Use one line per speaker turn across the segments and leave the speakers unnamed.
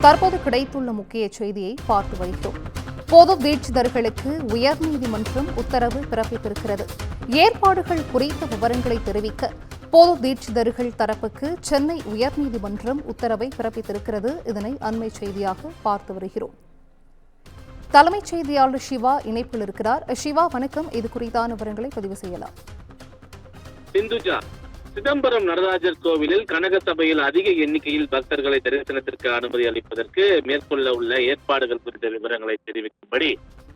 தற்போது கிடைத்துள்ள முக்கிய செய்தியை பார்த்து வைத்தோம். பொது தீட்சிதர்களுக்கு உயர்நீதிமன்றம் உத்தரவு பிறப்பித்திருக்கிறது. ஏற்பாடுகள் குறித்த விவரங்களை தெரிவிக்க பொது தீட்சிதர்கள் தரப்புக்கு சென்னை உயர்நீதிமன்றம் உத்தரவை பிறப்பித்திருக்கிறது. இதனை அண்மை செய்தியாக பார்த்து வருகிறோம். தலைமைச் செய்தியாளர் சிவா இணைப்பில் இருக்கிறார். சிவா, வணக்கம். இது குறித்தான விவரங்களை பதிவு செய்யலாம்.
சிதம்பரம் நடராஜர் கோவிலில் கனக சபையில் அதிக எண்ணிக்கையில் பக்தர்களை தரிசனத்திற்கு அனுமதி அளிப்பதற்கு மேற்கொள்ள உள்ள ஏற்பாடுகள் குறித்த விவரங்களை தெரிவிக்கும்படி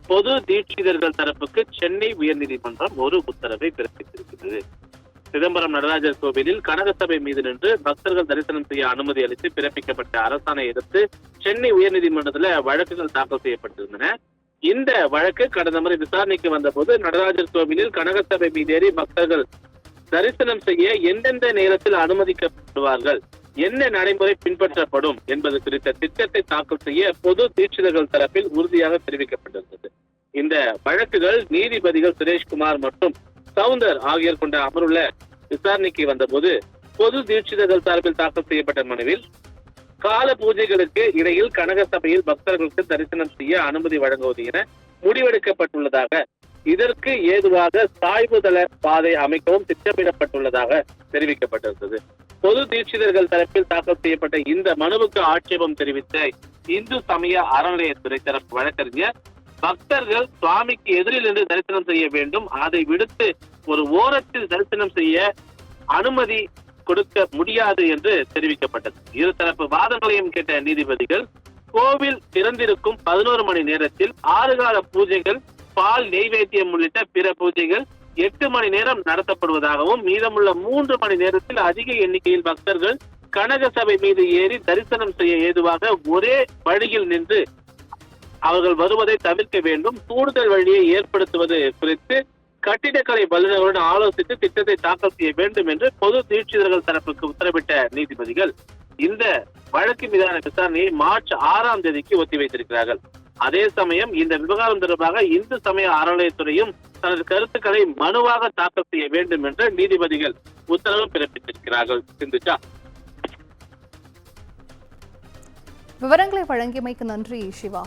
பொது தீட்சிதர்கள் தரப்புக்கு சென்னை உயர்நீதிமன்றம் ஒரு உத்தரவை பிறப்பித்திருக்கிறது. சிதம்பரம் நடராஜர் கோவிலில் கனக சபை மீது நின்று பக்தர்கள் தரிசனம் செய்ய அனுமதி அளித்து பிறப்பிக்கப்பட்ட அரசாணை எதிர்த்து சென்னை உயர்நீதிமன்றத்தில் வழக்குகள் தாக்கல் செய்யப்பட்டிருந்தன. இந்த வழக்கு கடந்த முறை விசாரணைக்கு வந்தபோது நடராஜர் கோவிலில் கனக சபை மீதேறி பக்தர்கள் தரிசனம் செய்ய எந்தெந்த நேரத்தில் அனுமதிக்கப்படுவார்கள், என்ன நடைமுறை பின்பற்றப்படும் என்பது குறித்த திட்டத்தை தாக்கல் செய்ய பொது தீட்சிதர்கள் தரப்பில் உறுதியாக தெரிவிக்கப்பட்டிருந்தது. இந்த வழக்குகள் நீதிபதிகள் சுரேஷ்குமார் மற்றும் சவுந்தர் ஆகியோர் கொண்ட அமர்வுல விசாரணைக்கு வந்தபோது பொது தீட்சிதர்கள் தரப்பில் தாக்கல் செய்யப்பட்ட மனுவில் கால பூஜைகளுக்கு இடையில் கனக சபையில் பக்தர்களுக்கு தரிசனம் செய்ய அனுமதி வழங்குவது என முடிவெடுக்கப்பட்டுள்ளதாக, இதற்கு ஏதுவாக சாய்வுதள பாதை அமைக்கவும் திட்டமிடப்பட்டுள்ளதாக தெரிவிக்கப்பட்டிருந்தது. பொது தீட்சிதர்கள் தரப்பில் தாக்கல் செய்யப்பட்ட இந்த மனுவுக்கு ஆட்சேபம் தெரிவித்த இந்து சமய அறநிலையத்துறை தரப்பு வழக்கறிஞர், பக்தர்கள் சுவாமிக்கு எதிரில் இருந்து தரிசனம் செய்ய வேண்டும், அதை விடுத்து ஒரு ஓரத்தில் தரிசனம் செய்ய அனுமதி கொடுக்க முடியாது என்று தெரிவிக்கப்பட்டது. இருதரப்பு வாதங்களையும் கேட்ட நீதிபதிகள், கோவில் திறந்திருக்கும் 11 மணி நேரத்தில் 6 கால பூஜைகள், பால் நெய்வேத்தியம் உள்ளிட்ட பிற பூஜைகள் 8 மணி நேரம் நடத்தப்படுவதாகவும், மீதமுள்ள 3 மணி நேரத்தில் அதிக எண்ணிக்கையில் பக்தர்கள் கனக சபை மீது ஏறி தரிசனம் செய்ய ஏதுவாக ஒரே வழியில் நின்று அவர்கள் வருவதை தவிர்க்க வேண்டும், கூடுதல் வழியை ஏற்படுத்துவது குறித்து கட்டிடக்கலை வல்லுநர்களுடன் ஆலோசித்து திட்டத்தை தாக்கல் செய்ய வேண்டும் என்று பொது தீட்சிதர்கள் தரப்புக்கு உத்தரவிட்ட நீதிபதிகள் இந்த வழக்கு மீதான விசாரணையை மார்ச் 6ஆம் தேதிக்கு ஒத்திவைத்திருக்கிறார்கள். அதே சமயம் இந்த விவகாரம் தொடர்பாக இந்து சமய அறநிலையத்துறையும் தனது கருத்துக்களை மனுவாக தாக்கல் செய்ய வேண்டும் என்று நீதிபதிகள் உத்தரவு பிறப்பித்திருக்கிறார்கள். சிந்துஜா,
விவரங்களை வழங்கியமைக்கு நன்றி சிவா.